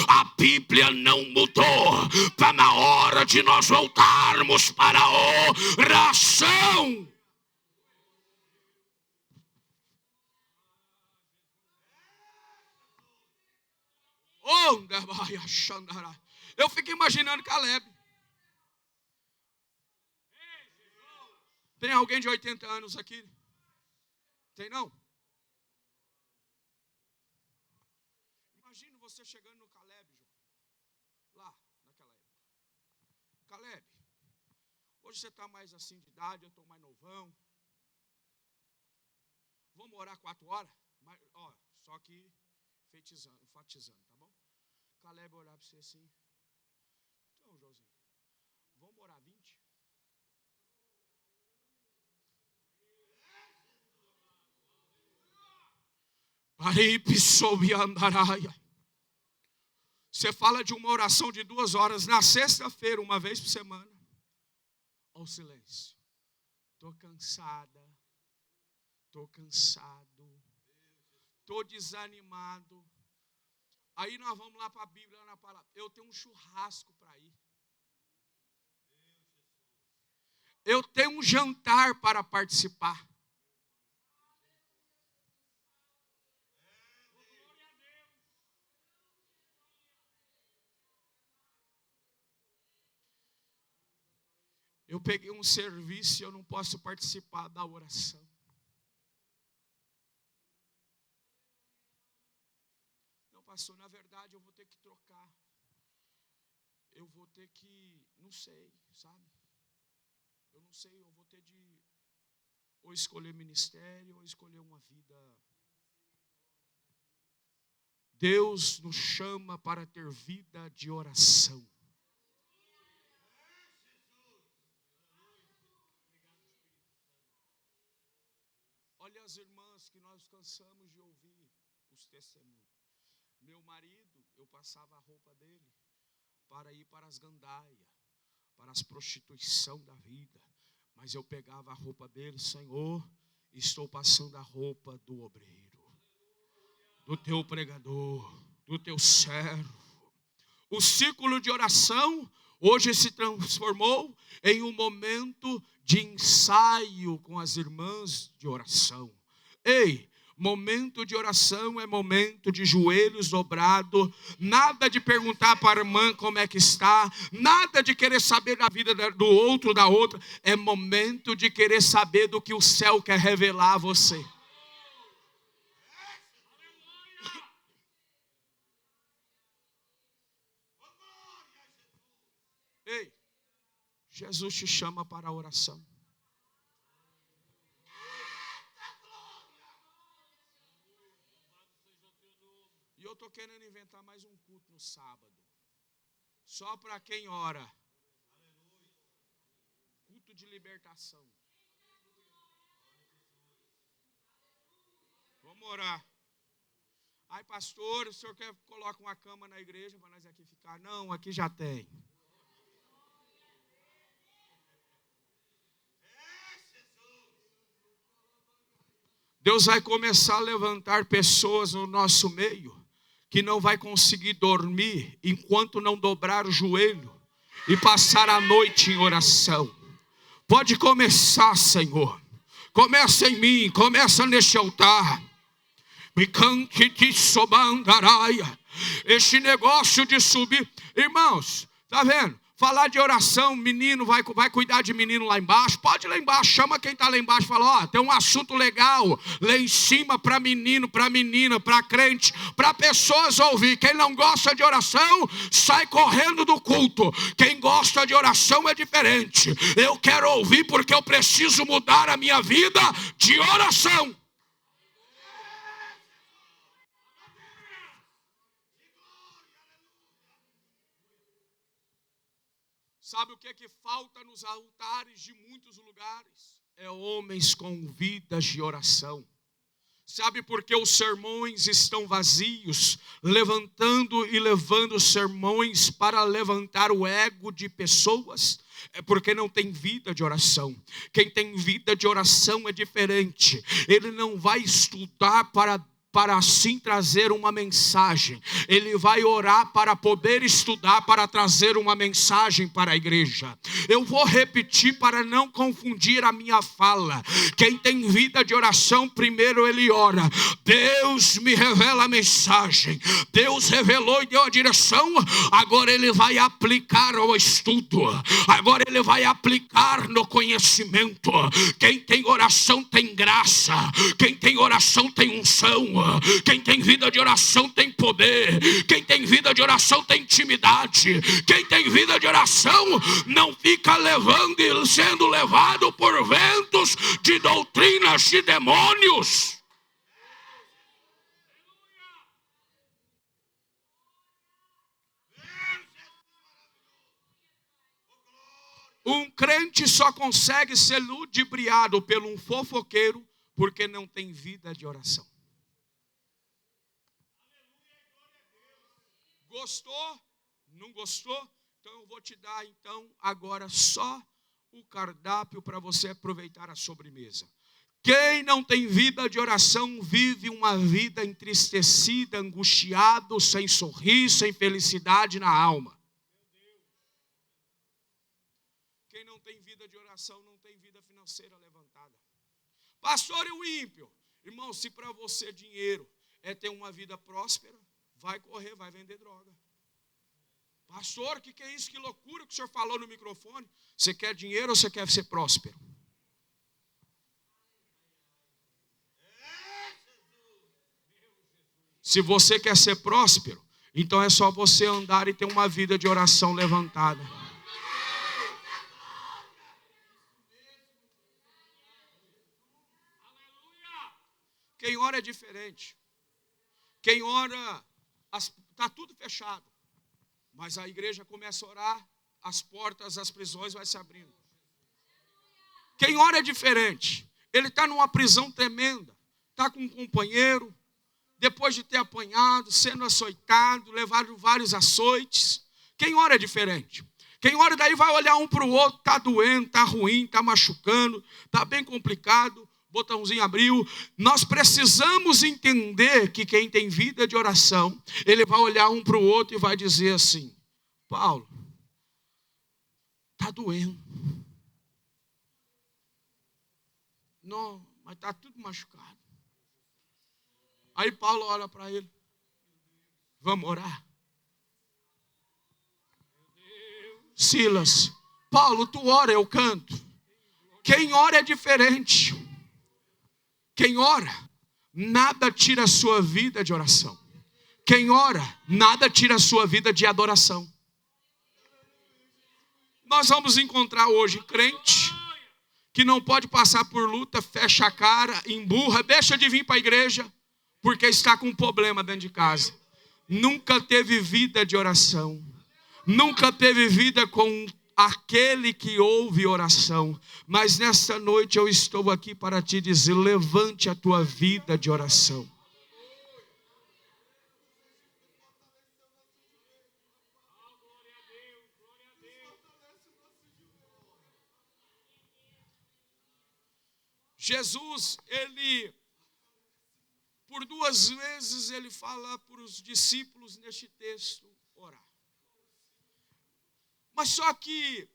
A Bíblia não mudou. Está na hora de nós voltarmos para a oração. Eu fico imaginando Caleb. Tem alguém de 80 anos aqui? Tem não? Imagina você chegando no Caleb, João. Lá, naquela época. Caleb, hoje você está mais assim de idade, eu estou mais novão. Vamos orar 4 horas? Mas, ó, só que enfatizando, tá bom? Caleb olhar para você assim. Então, Joãozinho, vamos orar 20? Você fala de uma oração de 2 horas na sexta-feira, uma vez por semana. Olha o silêncio. Estou cansada. Estou cansado. Estou desanimado. Aí nós vamos lá para a Bíblia, na palavra. Eu tenho um churrasco para ir. Eu tenho um jantar para participar. Eu peguei um serviço e eu não posso participar da oração. Não, pastor, na verdade eu vou ter que trocar. Eu vou ter que, não sei, sabe? Eu não sei, eu vou ter de ou escolher ministério ou escolher uma vida. Deus nos chama para ter vida de oração. Olha as irmãs que nós cansamos de ouvir os testemunhos. Meu marido, eu passava a roupa dele para ir para as gandaias, para as prostituição da vida. Mas eu pegava a roupa dele, Senhor, estou passando a roupa do obreiro, do teu pregador, do teu servo. O ciclo de oração hoje se transformou em um momento de ensaio com as irmãs de oração. Ei, momento de oração é momento de joelhos dobrados, nada de perguntar para a irmã como é que está, nada de querer saber da vida do outro, da outra, é momento de querer saber do que o céu quer revelar a você. Ei, Jesus te chama para a oração. E eu estou querendo inventar mais um culto no sábado. Só para quem ora. Culto de libertação. Vamos orar. Ai, pastor, o senhor quer que coloque uma cama na igreja para nós aqui ficar? Não, aqui já tem. Deus vai começar a levantar pessoas no nosso meio que não vai conseguir dormir enquanto não dobrar o joelho e passar a noite em oração. Pode começar, Senhor. Começa em mim, começa neste altar. Este negócio de subir. Irmãos, tá vendo? Falar de oração, menino vai cuidar de menino lá embaixo. Pode ir lá embaixo, chama quem está lá embaixo e fala: ó, tem um assunto legal lá em cima para menino, para menina, para crente, para pessoas ouvir. Quem não gosta de oração, sai correndo do culto. Quem gosta de oração é diferente. Eu quero ouvir porque eu preciso mudar a minha vida de oração. Sabe o que falta nos altares de muitos lugares? É homens com vidas de oração. Sabe por que os sermões estão vazios? Levantando e levando sermões para levantar o ego de pessoas? É porque não tem vida de oração. Quem tem vida de oração é diferente. Ele não vai estudar para assim trazer uma mensagem. Ele vai orar para poder estudar, para trazer uma mensagem para a igreja. Eu vou repetir para não confundir a minha fala. Quem tem vida de oração, primeiro ele ora: Deus me revela a mensagem. Deus revelou e deu a direção. Agora ele vai aplicar ao estudo. Agora ele vai aplicar no conhecimento. Quem tem oração tem graça. Quem tem oração tem unção. Quem tem vida de oração tem poder. Quem tem vida de oração tem intimidade. Quem tem vida de oração não fica levando e sendo levado por ventos de doutrinas de demônios. Um crente só consegue ser ludibriado por um fofoqueiro porque não tem vida de oração. Gostou? Não gostou? Então eu vou te dar agora só o cardápio para você aproveitar a sobremesa. Quem não tem vida de oração vive uma vida entristecida, angustiado, sem sorriso, sem felicidade na alma. Quem não tem vida de oração não tem vida financeira levantada. Pastor, e o ímpio? Irmão, se para você dinheiro é ter uma vida próspera, vai correr, vai vender droga. Pastor, o que é isso? Que loucura que o senhor falou no microfone. Você quer dinheiro ou você quer ser próspero? Se você quer ser próspero, então é só você andar e ter uma vida de oração levantada. Quem ora é diferente. Quem ora, está tudo fechado. Mas a igreja começa a orar, as portas das prisões vão se abrindo. Quem ora é diferente. Ele está numa prisão tremenda. Está com um companheiro, depois de ter apanhado, sendo açoitado, levado vários açoites. Quem ora é diferente. Quem ora daí vai olhar um para o outro, está doendo, está ruim, está machucando, está bem complicado. Botãozinho abriu. Nós precisamos entender que quem tem vida de oração, ele vai olhar um para o outro e vai dizer assim: Paulo, está doendo. Não, mas está tudo machucado. Aí Paulo olha para ele: vamos orar? Silas, Paulo, tu ora, eu canto. Quem ora é diferente. Quem ora, nada tira a sua vida de oração. Quem ora, nada tira a sua vida de adoração. Nós vamos encontrar hoje crente que não pode passar por luta, fecha a cara, emburra, deixa de vir para a igreja, porque está com um problema dentro de casa. Nunca teve vida de oração. Nunca teve vida com aquele que ouve oração. Mas nesta noite eu estou aqui para te dizer: levante a tua vida de oração. Jesus, ele, por 2 vezes, ele fala para os discípulos neste texto, orar. Mas só que,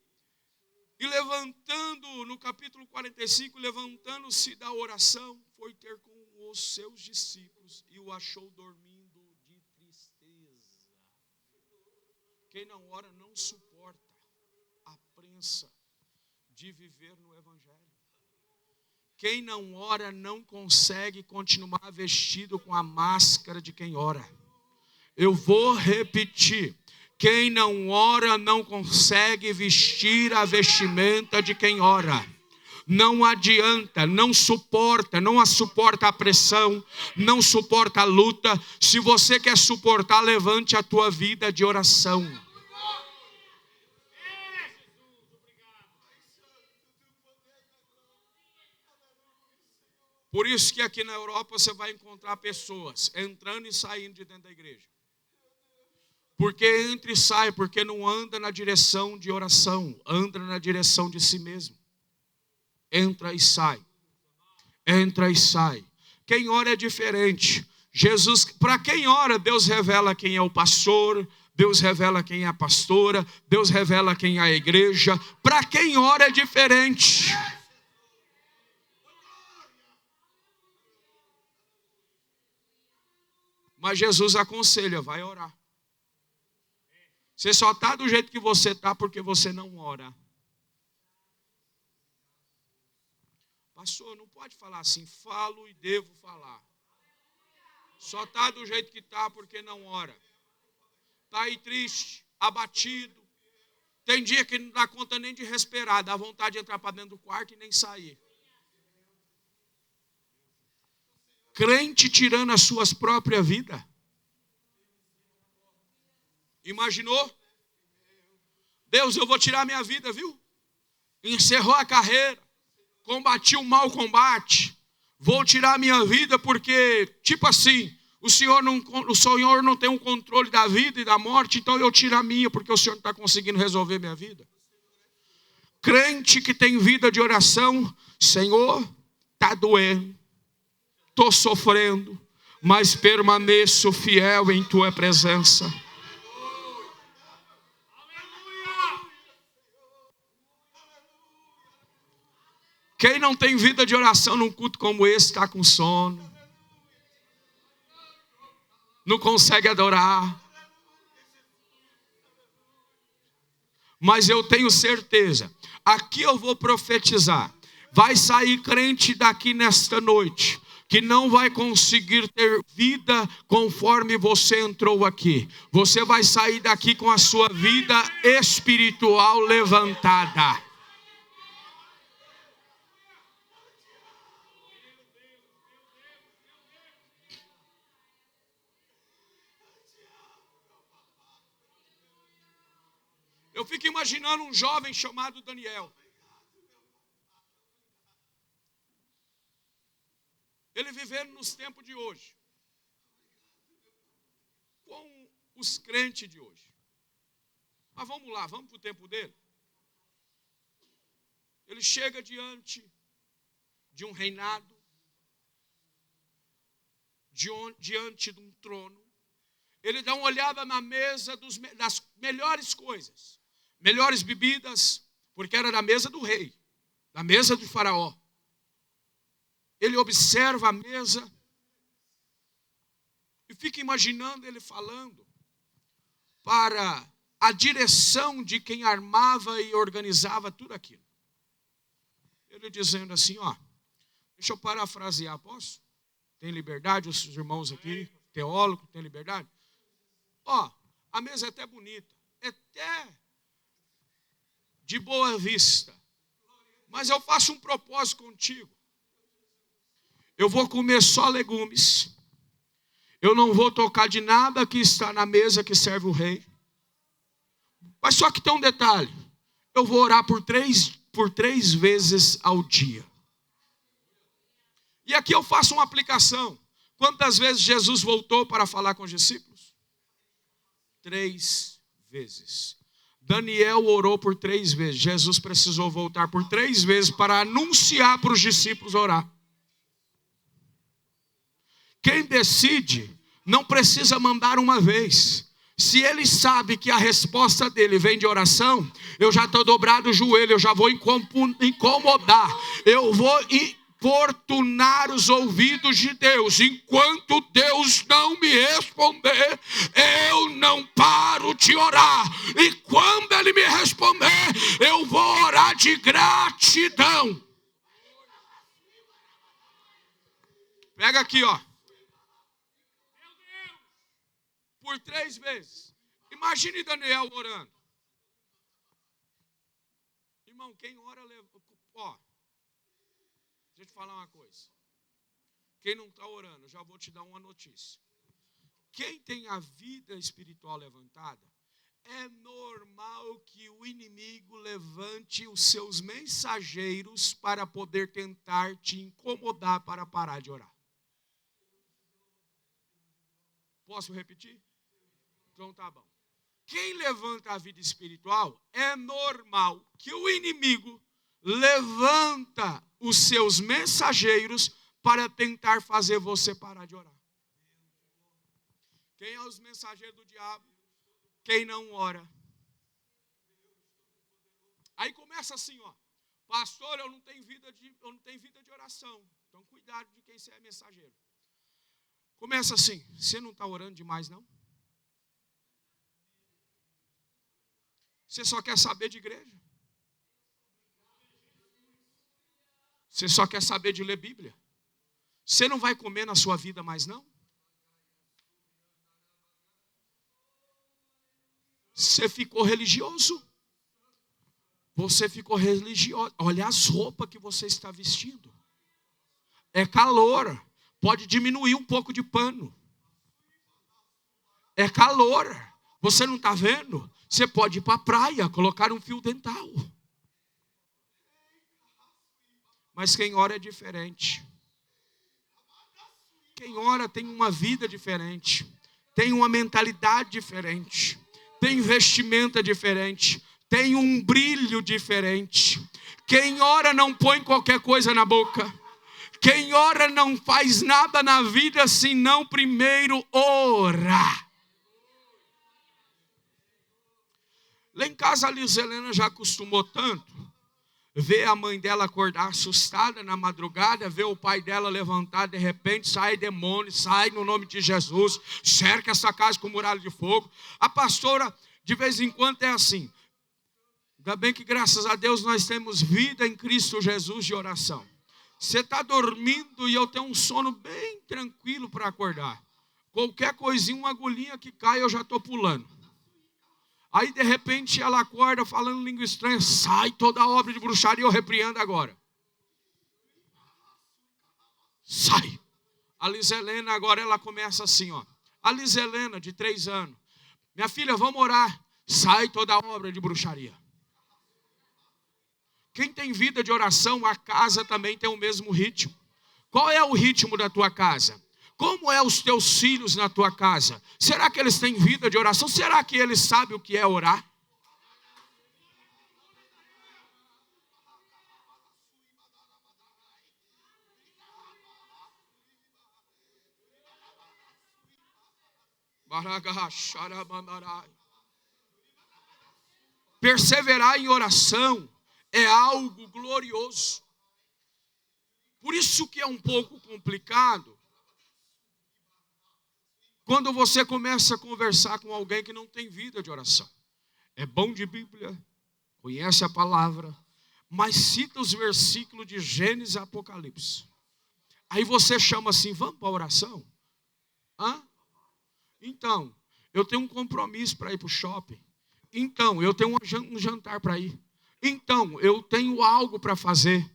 e levantando, no capítulo 45, levantando-se da oração, foi ter com os seus discípulos e o achou dormindo de tristeza. Quem não ora não suporta a prensa de viver no Evangelho. Quem não ora não consegue continuar vestido com a máscara de quem ora. Eu vou repetir. Quem não ora não consegue vestir a vestimenta de quem ora. Não adianta, não suporta a pressão, não suporta a luta. Se você quer suportar, levante a tua vida de oração. Por isso que aqui na Europa você vai encontrar pessoas entrando e saindo de dentro da igreja. Porque entra e sai, porque não anda na direção de oração, anda na direção de si mesmo. Entra e sai. Entra e sai. Quem ora é diferente. Jesus, para quem ora, Deus revela quem é o pastor, Deus revela quem é a pastora, Deus revela quem é a igreja. Para quem ora é diferente. Mas Jesus aconselha, vai orar. Você só está do jeito que você está porque você não ora. Pastor, não pode falar assim, falo e devo falar. Só está do jeito que está porque não ora. Está aí triste, abatido. Tem dia que não dá conta nem de respirar, dá vontade de entrar para dentro do quarto e nem sair. Crente tirando as suas próprias vidas. Imaginou? Deus, eu vou tirar minha vida, viu? Encerrou a carreira. Combati o mau combate. Vou tirar minha vida porque, tipo assim, o Senhor não tem um controle da vida e da morte, então eu tiro a minha porque o Senhor não está conseguindo resolver minha vida. Crente que tem vida de oração, Senhor, está doendo, estou sofrendo, mas permaneço fiel em tua presença. Quem não tem vida de oração num culto como esse está com sono. Não consegue adorar. Mas eu tenho certeza, aqui eu vou profetizar. Vai sair crente daqui nesta noite, que não vai conseguir ter vida conforme você entrou aqui. Você vai sair daqui com a sua vida espiritual levantada. Eu fico imaginando um jovem chamado Daniel. Ele vivendo nos tempos de hoje. Com os crentes de hoje. Mas vamos lá, vamos para o tempo dele. Ele chega diante de um reinado. Diante de um trono. Ele dá uma olhada na mesa das melhores coisas. Melhores bebidas, porque era da mesa do rei, da mesa de Faraó. Ele observa a mesa e fica imaginando ele falando para a direção de quem armava e organizava tudo aquilo. Ele dizendo assim, deixa eu parafrasear, posso? Tem liberdade, os irmãos aqui, teólogos, tem liberdade? A mesa é até bonita, é até de boa vista, mas eu faço um propósito contigo. Eu vou comer só legumes, eu não vou tocar de nada que está na mesa que serve o rei, mas só que tem um detalhe, eu vou orar por três vezes ao dia. E aqui eu faço uma aplicação. Quantas vezes Jesus voltou para falar com os discípulos? 3 vezes. Daniel orou por 3 vezes. Jesus precisou voltar por 3 vezes para anunciar para os discípulos orar. Quem decide não precisa mandar uma vez. Se ele sabe que a resposta dele vem de oração, eu já estou dobrado o joelho, eu já vou incomodar, eu vou importunar os ouvidos de Deus. Enquanto Deus não me responder, eu não paro de orar. E quando ele me responder, eu vou orar de gratidão. Pega aqui, ó. Por 3 vezes. Imagine Daniel orando. Irmão, quem ora, ó, deixa eu te falar uma coisa. Quem não está orando, já vou te dar uma notícia. Quem tem a vida espiritual levantada, é normal que o inimigo levante os seus mensageiros para poder tentar te incomodar para parar de orar. Posso repetir? Então tá bom. Quem levanta a vida espiritual, é normal que o inimigo levanta os seus mensageiros para tentar fazer você parar de orar. Quem é os mensageiros do diabo? Quem não ora. Aí começa assim, ó. Pastor, eu não tenho vida de oração. Então cuidado de quem você é mensageiro. Começa assim, você não está orando demais, não? Você só quer saber de igreja? Você só quer saber de ler Bíblia? Você não vai comer na sua vida mais, não? Você ficou religioso? Você ficou religioso. Olha as roupas que você está vestindo. É calor. Pode diminuir um pouco de pano. É calor. Você não está vendo? Você pode ir para a praia, colocar um fio dental. Mas quem ora é diferente. Quem ora tem uma vida diferente. Tem uma mentalidade diferente. Tem vestimenta diferente. Tem um brilho diferente. Quem ora não põe qualquer coisa na boca. Quem ora não faz nada na vida senão primeiro orar. Lá em casa a Liz Helena já acostumou tanto ver a mãe dela acordar assustada na madrugada, ver o pai dela levantar de repente, sai demônio, sai no nome de Jesus, cerca essa casa com muralha de fogo. A pastora de vez em quando é assim. Ainda bem que graças a Deus nós temos vida em Cristo Jesus de oração. Você está dormindo e eu tenho um sono bem tranquilo para acordar. Qualquer coisinha, uma agulhinha que cai, eu já estou pulando. Aí de repente ela acorda falando língua estranha, sai toda a obra de bruxaria, eu repreendo agora. Sai. A Liz Helena agora ela começa assim, ó. A Liz Helena de 3 anos. Minha filha, vamos orar. Sai toda a obra de bruxaria. Quem tem vida de oração, a casa também tem o mesmo ritmo. Qual é o ritmo da tua casa? Como é os teus filhos na tua casa? Será que eles têm vida de oração? Será que eles sabem o que é orar? Perseverar em oração é algo glorioso. Por isso que é um pouco complicado quando você começa a conversar com alguém que não tem vida de oração. É bom de Bíblia, conhece a palavra, mas cita os versículos de Gênesis e Apocalipse. Aí você chama assim, vamos para a oração? Hã? Então, eu tenho um compromisso para ir para o shopping. Então, eu tenho um jantar para ir. Então, eu tenho algo para fazer.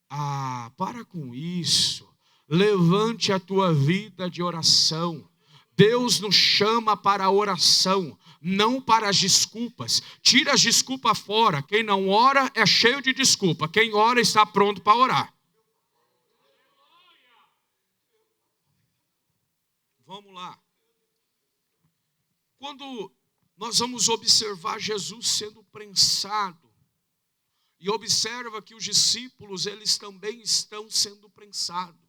Ah, para com isso. Levante a tua vida de oração. Deus nos chama para a oração, não para as desculpas. Tira as desculpas fora. Quem não ora é cheio de desculpa. Quem ora está pronto para orar. Vamos lá. Quando nós vamos observar Jesus sendo prensado, e observa que os discípulos, eles também estão sendo prensados.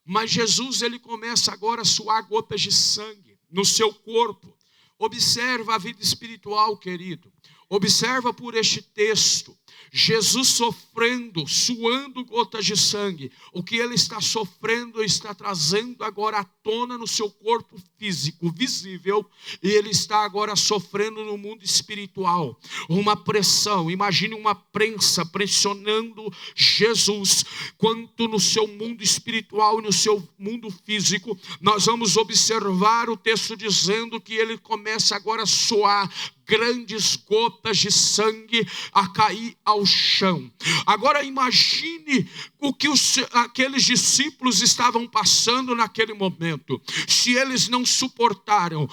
Mas Jesus, ele começa agora a suar gotas de sangue no seu corpo. Observa a vida espiritual, querido. Observa por este texto. Jesus sofrendo, suando gotas de sangue. O que ele está sofrendo, está trazendo agora à tona no seu corpo físico, visível. E ele está agora sofrendo no mundo espiritual. Uma pressão, imagine uma prensa pressionando Jesus. Quanto no seu mundo espiritual e no seu mundo físico, nós vamos observar o texto dizendo que ele começa agora a suar grandes gotas de sangue a cair ao chão. Agora imagine o que aqueles discípulos estavam passando naquele momento. Se eles não suportaram,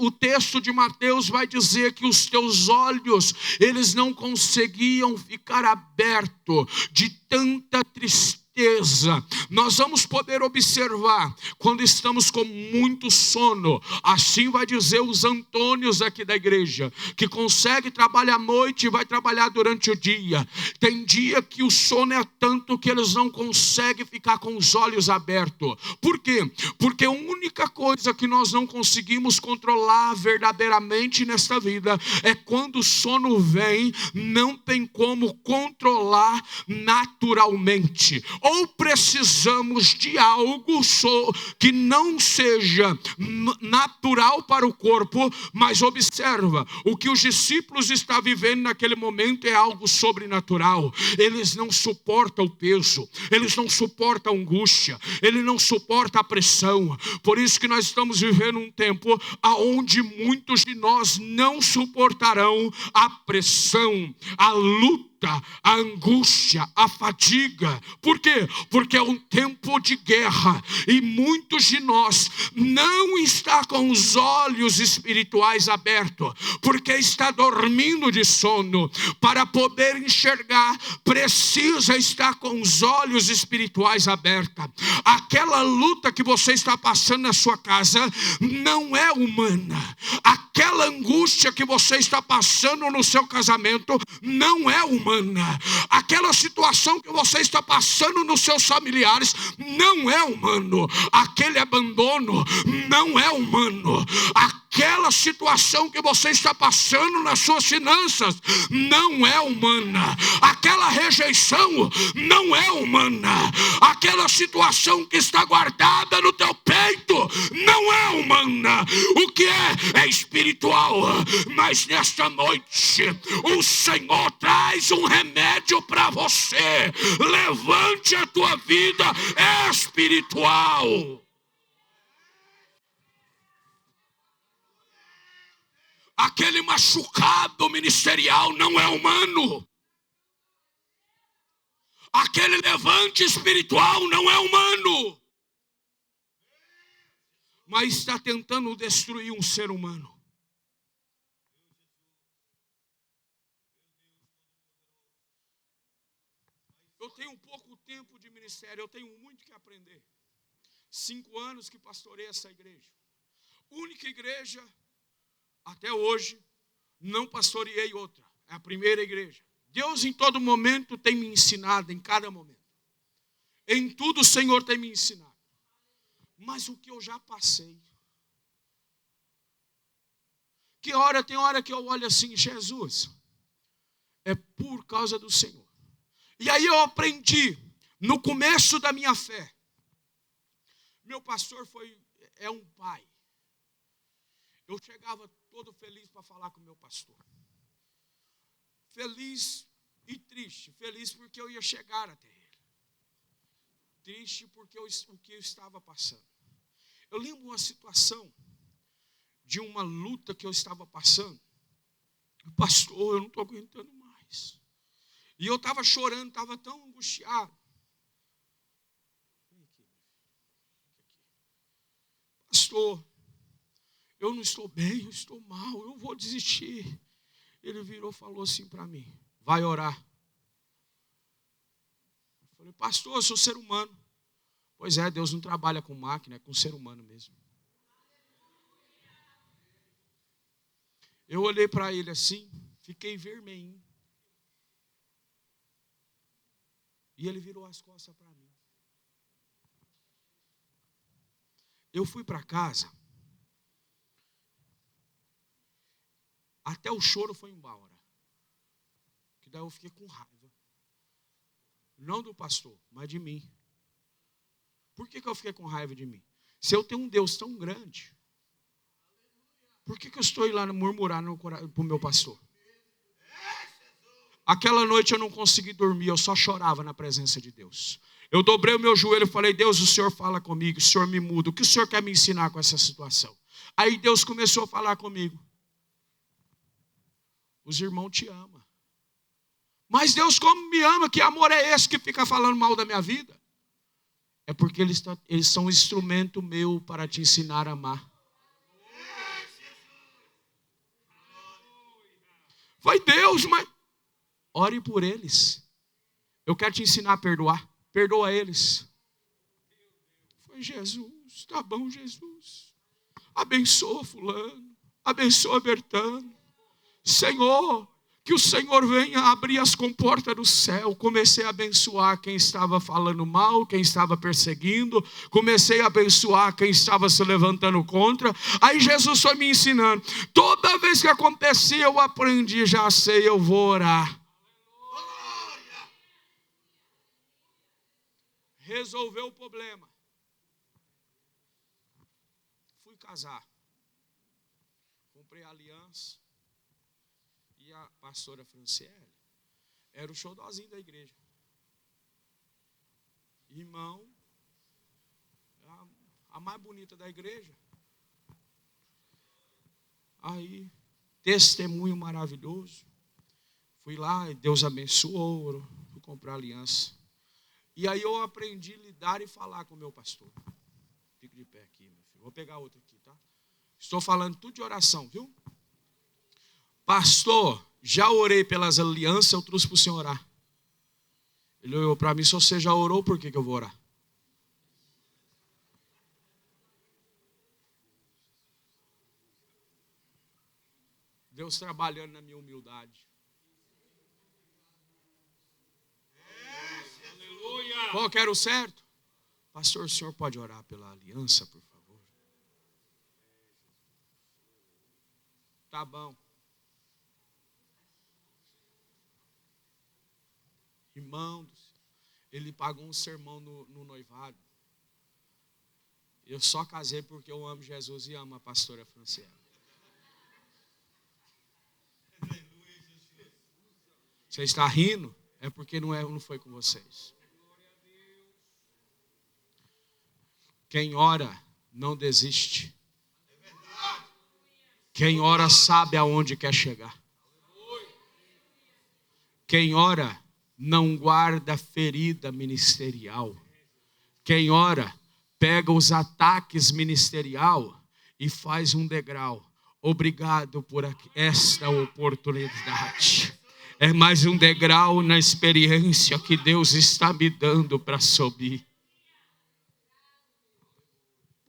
o texto de Mateus vai dizer que os teus olhos, eles não conseguiam ficar abertos de tanta tristeza. Nós vamos poder observar quando estamos com muito sono. Assim vai dizer os Antônios aqui da igreja, que consegue trabalhar à noite e vai trabalhar durante o dia. Tem dia que o sono é tanto que eles não conseguem ficar com os olhos abertos. Por quê? Porque a única coisa que nós não conseguimos controlar verdadeiramente nesta vida é quando o sono vem, não tem como controlar naturalmente. Ou precisamos de algo que não seja natural para o corpo, mas observa, o que os discípulos estão vivendo naquele momento é algo sobrenatural. Eles não suportam o peso, eles não suportam a angústia, eles não suportam a pressão. Por isso que nós estamos vivendo um tempo onde muitos de nós não suportarão a pressão, a luta, a angústia, a fadiga. Por quê? Porque é um tempo de guerra e muitos de nós não está com os olhos espirituais abertos, porque está dormindo de sono. Para poder enxergar, precisa estar com os olhos espirituais abertos. Aquela luta que você está passando na sua casa não é humana. Aquela angústia que você está passando no seu casamento não é humana. Aquela situação que você está passando nos seus familiares não é humano. Aquele abandono não é humano. Aquela situação que você está passando nas suas finanças não é humana. Aquela rejeição não é humana. Aquela situação que está guardada no teu peito não é humana. O que é espiritual. Mas nesta noite o Senhor traz um remédio para você. Levante a tua vida espiritual. Aquele machucado ministerial não é humano. Aquele levante espiritual não é humano. Mas está tentando destruir um ser humano. Eu tenho pouco tempo de ministério, eu tenho muito que aprender. 5 anos que pastorei essa igreja. Única igreja, até hoje, não pastoreei outra. É a primeira igreja. Deus em todo momento tem me ensinado, em cada momento. Em tudo o Senhor tem me ensinado. Mas o que eu já passei. Tem hora que eu olho assim, Jesus, é por causa do Senhor. E aí eu aprendi, no começo da minha fé, meu pastor é um pai. Eu chegava todo feliz para falar com o meu pastor. Feliz e triste. Feliz porque eu ia chegar até ele. Triste porque o que eu estava passando. Eu lembro uma situação de uma luta que eu estava passando. Pastor, eu não estou aguentando mais. E eu estava chorando, estava tão angustiado. Pastor, eu não estou bem, eu estou mal, eu vou desistir. Ele virou e falou assim para mim, vai orar. Eu falei, pastor, eu sou ser humano. Pois é, Deus não trabalha com máquina, é com ser humano mesmo. Eu olhei para ele assim, fiquei vermelho. E ele virou as costas para mim. Eu fui para casa. Até o choro foi embora. Que daí eu fiquei com raiva. Não do pastor, mas de mim. Por que eu fiquei com raiva de mim? Se eu tenho um Deus tão grande, por que eu estou indo lá murmurar para o meu pastor? Aquela noite eu não consegui dormir, eu só chorava na presença de Deus. Eu dobrei o meu joelho e falei, Deus, o Senhor fala comigo, o Senhor me muda. O que o Senhor quer me ensinar com essa situação? Aí Deus começou a falar comigo. Os irmãos te amam. Mas Deus como me ama? Que amor é esse que fica falando mal da minha vida? É porque eles são um instrumento meu para te ensinar a amar. Foi Deus, mas ore por eles. Eu quero te ensinar a perdoar. Perdoa eles. Foi Jesus. Tá bom, Jesus. Abençoa fulano. Abençoa Bertano. Senhor, que o Senhor venha abrir as comportas do céu. Comecei a abençoar quem estava falando mal, quem estava perseguindo. Comecei a abençoar quem estava se levantando contra. Aí Jesus foi me ensinando. Toda vez que acontecia, eu aprendi, já sei, eu vou orar. Resolveu o problema. Fui casar. Comprei a aliança. E a pastora Franciele era o xodózinho da igreja. Irmão, a mais bonita da igreja. Aí, testemunho maravilhoso. Fui lá, Deus abençoou, fui comprar aliança. E aí eu aprendi a lidar e falar com o meu pastor. Fique de pé aqui, meu filho. Vou pegar outro aqui, tá? Estou falando tudo de oração, viu? Pastor, já orei pelas alianças, eu trouxe para o senhor orar. Ele olhou para mim, se você já orou, por que eu vou orar? Deus trabalhando na minha humildade. Qual que era o certo? Pastor, o senhor pode orar pela aliança, por favor? Tá bom. Irmão, ele pagou um sermão no noivado. Eu só casei porque eu amo Jesus e amo a pastora Franciele. Você está rindo? É porque não foi com vocês. Quem ora não desiste. Quem ora sabe aonde quer chegar. Quem ora não guarda ferida ministerial. Quem ora pega os ataques ministerial e faz um degrau. Obrigado por esta oportunidade. É mais um degrau na experiência que Deus está me dando para subir.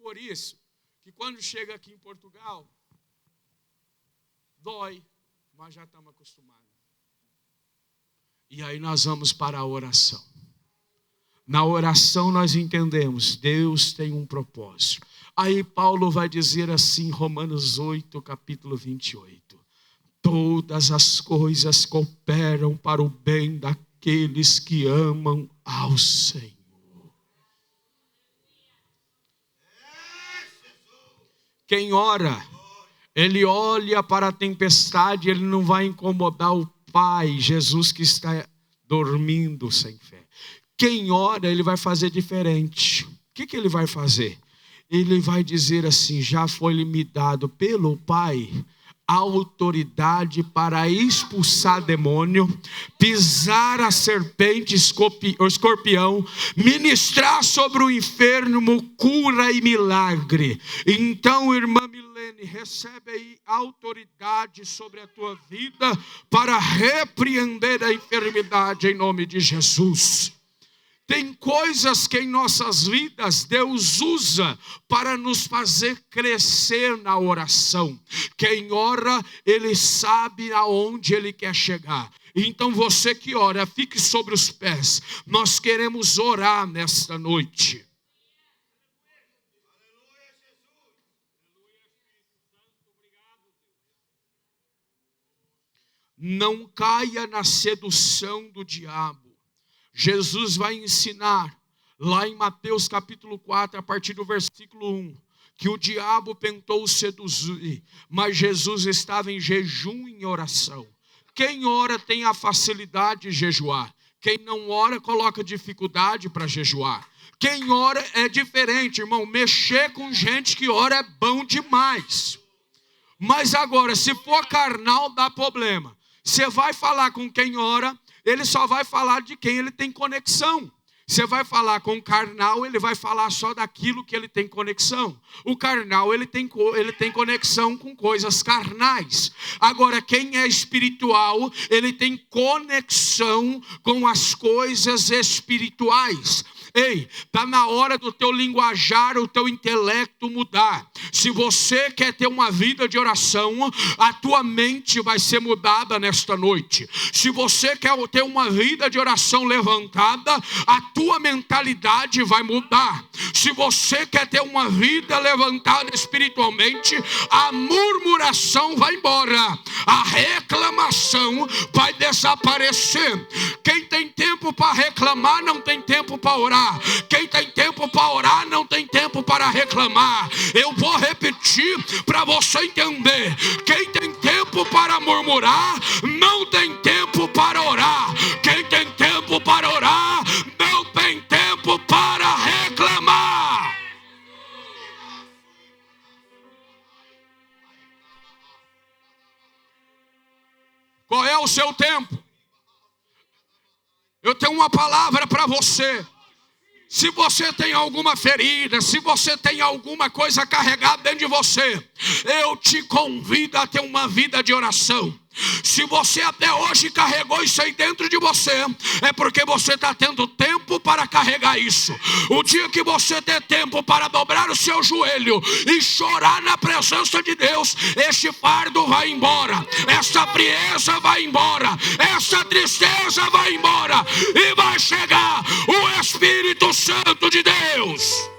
Por isso, que quando chega aqui em Portugal, dói, mas já estamos acostumados. E aí nós vamos para a oração. Na oração nós entendemos, Deus tem um propósito. Aí Paulo vai dizer assim, Romanos 8, capítulo 28. Todas as coisas cooperam para o bem daqueles que amam ao Senhor. Quem ora, ele olha para a tempestade, ele não vai incomodar o Pai, Jesus que está dormindo sem fé. Quem ora, ele vai fazer diferente. O que ele vai fazer? Ele vai dizer assim, já foi me dado pelo Pai a autoridade para expulsar demônio, pisar a serpente, o escorpião, ministrar sobre o enfermo cura e milagre. Então, irmã Milene, recebe aí autoridade sobre a tua vida para repreender a enfermidade em nome de Jesus. Tem coisas que em nossas vidas Deus usa para nos fazer crescer na oração. Quem ora, ele sabe aonde ele quer chegar. Então você que ora, fique sobre os pés. Nós queremos orar nesta noite. não caia na sedução do diabo. Jesus vai ensinar, lá em Mateus capítulo 4, a partir do versículo 1, que o diabo tentou seduzir, mas Jesus estava em jejum e em oração. Quem ora tem a facilidade de jejuar. Quem não ora coloca dificuldade para jejuar. Quem ora é diferente, irmão. Mexer com gente que ora é bom demais. Mas agora, se for carnal, dá problema. Você vai falar com quem ora, ele só vai falar de quem ele tem conexão. Você vai falar com o carnal, ele vai falar só daquilo que ele tem conexão. O carnal, ele tem conexão com coisas carnais. Agora, quem é espiritual, ele tem conexão com as coisas espirituais. Ei, está na hora do teu linguajar, o teu intelecto mudar. Se você quer ter uma vida de oração, a tua mente vai ser mudada nesta noite. Se você quer ter uma vida de oração levantada, a tua mentalidade vai mudar. Se você quer ter uma vida levantada espiritualmente, a murmuração vai embora. A reclamação vai desaparecer. Quem tem tempo para reclamar, não tem tempo para orar. Quem tem tempo para orar, não tem tempo para reclamar. Eu vou repetir para você entender. Quem tem tempo para murmurar, não tem tempo para orar. Quem tem tempo para orar, não tem tempo para reclamar. Qual é o seu tempo? Eu tenho uma palavra para você. Se você tem alguma ferida, se você tem alguma coisa carregada dentro de você, eu te convido a ter uma vida de oração. Se você até hoje carregou isso aí dentro de você, é porque você está tendo tempo para carregar isso. O dia que você ter tempo para dobrar o seu joelho e chorar na presença de Deus, este fardo vai embora, essa frieza vai embora, essa tristeza vai embora, e vai chegar o Espírito Santo de Deus.